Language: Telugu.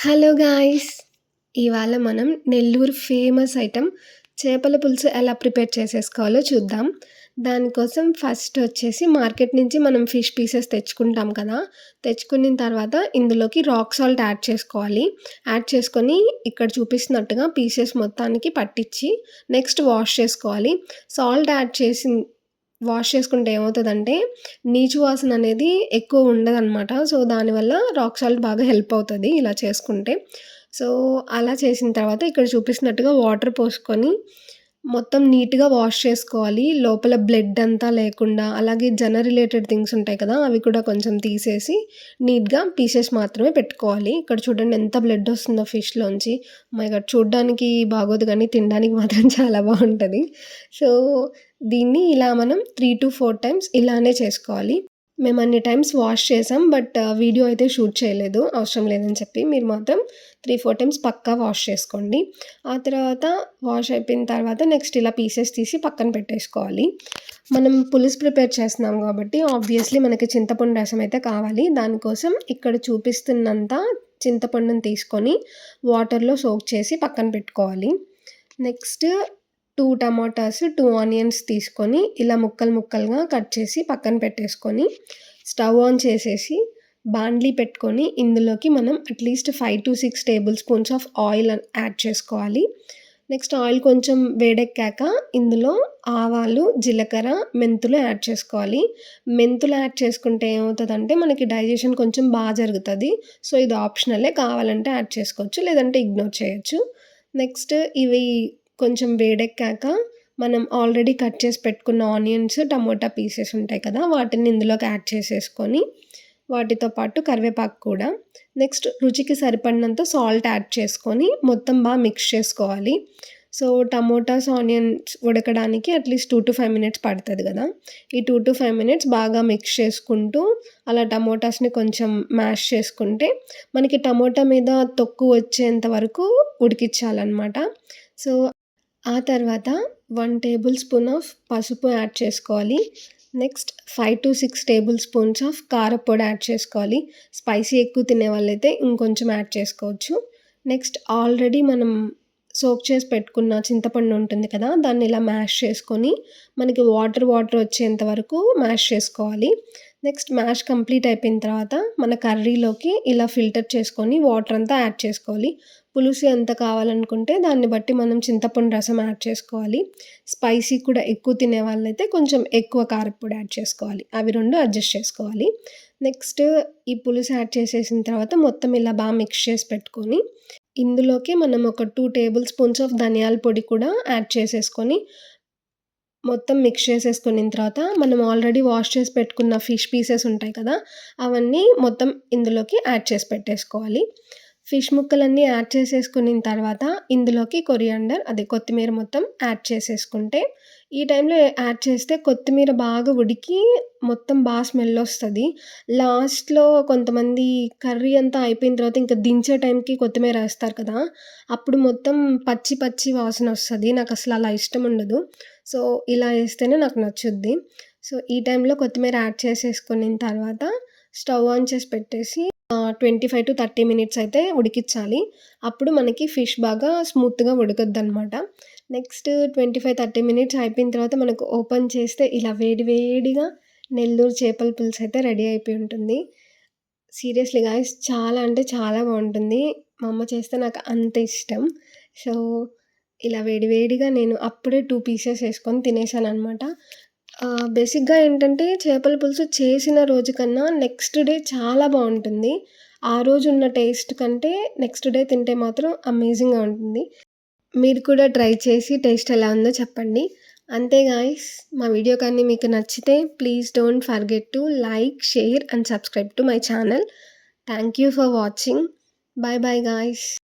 Hello guys! ఇవాళ మనం నెల్లూరు ఫేమస్ ఐటెమ్ చేపల పులుసు ఎలా ప్రిపేర్ చేసేసుకోవాలో చూద్దాం. దానికోసం ఫస్ట్ వచ్చేసి మార్కెట్ నుంచి మనం ఫిష్ పీసెస్ తెచ్చుకుంటాం కదా! తెచ్చుకున్న తర్వాత ఇందులోకి రాక్ సాల్ట్ యాడ్ చేసుకోవాలి. యాడ్ చేసుకొని ఇక్కడ చూపిస్తున్నట్టుగా పీసెస్ మొత్తానికి పట్టించి నెక్స్ట్ వాష్ చేసుకోవాలి. సాల్ట్ యాడ్ వాష్ చేసుకుంటే ఏమవుతదంటే నీచు వాసన అనేది ఎక్కువ ఉండదనమాట. సో, దానివల్ల రాక్ సాల్ట్ బాగా హెల్ప్ అవుతది ఇలా చేసుకుంటే. సో, అలా చేసిన తర్వాత ఇక్కడ చూపిస్తున్నట్టుగా వాటర్ పోసుకొని మొత్తం నీట్‌గా వాష్ చేసుకోవాలి. లోపల బ్లడ్ అంతా లేకుండా, అలాగే రిలేటెడ్ థింగ్స్ ఉంటాయి కదా! అవి కూడా కొంచెం తీసేసి నీట్‌గా పీసెస్ మాత్రమే పెట్టుకోవాలి. ఇక్కడ చూడండి ఎంత బ్లడ్ ఒస్తుందో ఫిష్‌లోంచి. My god! చూడ్డానికి బాగోదు గానీ తినడానికి మాత్రం చాలా బావుంటది. సో, దీన్ని ఇలా మనం 3-4 టైమ్స్ ఇలానే చేసుకోవాలి. మేమన్ని టైమ్స్ వాష్ చేసాం. బట్ వీడియో అయితే షూట్ చేయలేదు. అవసరం లేదని చెప్పి. మీరు మాత్రం 3-4 టైమ్స్ పక్కా వాష్ చేసుకోండి. ఆ తర్వాత వాష్ అయిపోయిన తర్వాత నెక్స్ట్ ఇలా పీసెస్ తీసి పక్కన పెట్టేసుకోవాలి. మనం పులుసు ప్రిపేర్ చేస్తున్నాం కాబట్టి ఆబ్వియస్‌లీ మనకి చింతపండు రసం అయితే కావాలి. దానికోసం ఇక్కడ చూపిస్తున్నంత చింతపండుని తీసుకొని వాటర్‌లో సోక్ చేసి పక్కన పెట్టుకోవాలి. నెక్స్ట్ 2 టమాటాస్, 2 ఆనియన్స్ తీసుకొని ఇలా ముక్కలుగా కట్ చేసి పక్కన పెట్టేసుకొని, స్టవ్ ఆన్ చేసేసి బాండ్లీ పెట్టుకొని ఇందులోకి మనం at least 5-6 tablespoons of oil add చేసుకోవాలి. నెక్స్ట్ ఆయిల్ కొంచెం వేడెక్కాక ఇందులో ఆవాలు, జీలకర్ర, మెంతులు యాడ్ చేసుకోవాలి. మెంతులు యాడ్ చేసుకుంటే ఏమవుతదంటే మనకి డైజెషన్ కొంచెం జరుగుతది. సో, ఇది ఆప్షనలే కావాలంటే యాడ్ చేసుకోవచ్చు. లేదంటే ఇగ్నోర్ చేయొచ్చు. నెక్స్ట్ ఇవి కొంచెం వేడెక్కాక మనం ఆల్రెడీ కట్ చేసి పెట్టుకున్న ఆనియన్స్, టమోటా పీసెస్ ఉంటాయి కదా! వాటిని ఇందులోకి యాడ్ చేసేసుకొని, వాటితో పాటు కరివేపాకు కూడా. నెక్స్ట్ రుచికి సరిపడినంత సాల్ట్ యాడ్ చేసుకొని మొత్తం మిక్స్ చేసుకోవాలి. సో, టమోటాస్, ఆనియన్స్ ఉడకడానికి అట్‌లీస్ట్ 2-5 మినిట్స్ పడతది గదా! ఈ 2-5 మినిట్స్ బాగా మిక్స్ చేసుకుంటూ అలా టమోటాస్‌ని కొంచెం మ్యాష్ చేసుకుంటే మనకి టమోటా మీద తొక్కు వచ్చేంత వరకు ఉడికిచ్చాలనమాట. సో, ఆ తర్వాత 1 టేబుల్ స్పూన్ ఆఫ్ పసుపు యాడ్ చేసుకోవాలి. నెక్స్ట్ 5-6 టేబుల్ స్పూన్స్ ఆఫ్ కారప్పొడి యాడ్ చేసుకోవాలి. స్పైసీ ఎక్కువ తినేవాళ్ళైతే ఇంకొంచెం యాడ్ చేసుకోవచ్చు. నెక్స్ట్ ఆల్రెడీ మనం సోక్ చేసి పెట్టుకున్న చింతపండు ఉంటుంది కదా! దాన్ని ఇలా మ్యాష్ చేసుకొని మనకి వాటర్ వచ్చేంత వరకు మ్యాష్ చేసుకోవాలి. నెక్స్ట్ మ్యాష్ కంప్లీట్ అయిపోయిన తర్వాత మన కర్రీలోకి ఇలా ఫిల్టర్ చేసుకొని వాటర్ అంతా యాడ్ చేసుకోవాలి. పులుసు ఎంత కావాలనుకుంటే దాన్ని బట్టి మనం చింతపండు రసం యాడ్ చేసుకోవాలి. స్పైసీ కూడా ఎక్కువ తినేవాళ్ళైతే కొంచెం ఎక్కువ కారప్పొడి యాడ్ చేసుకోవాలి. అవి 2 అడ్జస్ట్ చేసుకోవాలి. నెక్స్ట్ ఈ పులుసు యాడ్ చేసేసిన తర్వాత మొత్తం ఇలా మిక్స్ చేసి పెట్టుకొని, ఇందులోకి మనం ఒక 2 టేబుల్ స్పూన్స్ ఆఫ్ ధనియాల పొడి కూడా యాడ్ చేసేసుకొని, మొత్తం మిక్స్ చేసేసుకున్న తర్వాత మనం ఆల్రెడీ వాష్ చేసి పెట్టుకున్న ఫిష్ పీసెస్ ఉంటాయి కదా! అవన్నీ మొత్తం ఇందులోకి యాడ్ చేసి పెట్టేసుకోవాలి. ఫిష్ ముక్కలన్నీ యాడ్ చేసేసుకున్న తర్వాత ఇందులోకి కొరియాండర్ కొత్తిమీర మొత్తం యాడ్ చేసేసుకుంటే, ఈ టైంలో యాడ్ చేస్తే కొత్తిమీర బాగా ఉడికి మొత్తం స్మెల్ ఒస్తది. లాస్ట్‌లో కొంతమంది కర్రీ అంతా అయిపోయిన తర్వాత ఇంక దించే టైంకి కొత్తిమీర ఏస్తారు కదా! అప్పుడు మొత్తం పచ్చి పచ్చి వాసనొస్తది. నాకసలు అలా ఇష్టం ఉండదు. సో, ఇలా ఏస్తేనే నాకు నచ్చుద్ది. సో, ఈ టైంలో కొత్తిమీర యాడ్ చేసేసుకున్న తర్వాత స్టవ్ ఆన్ చేసి పెట్టేసి 25-30 మినిట్స్ అయితే ఉడికిచ్చాలి. అప్పుడు మనకి ఫిష్ బాగా స్మూత్‌గా ఉడకద్దనమాట. నెక్స్ట్ 25-30 మినిట్స్ అయిపోయిన తర్వాత మనకు ఓపెన్ చేస్తే ఇలా వేడి వేడిగా నెల్లూరు చేపల పులుసు అయితే రెడీ అయిపోయి ఉంటుంది. సీరియస్‌లీ గాయ్స్ చాలా అంటే చాలా బావుంటుంది. మా అమ్మ చేస్తే నాకు అంత ఇష్టం. సో, ఇలా వేడి వేడిగా నేను అప్పుడే 2 పీసెస్ ఏసుకొని తినేసాననమాట. బేసిక్‌గా ఏంటంటే చేపల పులుసు చేసిన రోజు కన్నా నెక్స్ట్ డే చాలా బావుంటుంది. ఆ రోజున్న టేస్ట్ కంటే నెక్స్ట్ డే తింటే మాత్రం అమేజింగ్‌గా ఉంటుంది. మీరు కూడా ట్రై చేసి టేస్ట్ ఎలా ఉందో చెప్పండి. అంతే గాయ్స్, మా వీడియో కానీ మీకు నచ్చితే please don't forget to like, share and subscribe to my channel. Thank you for watching. By by guys.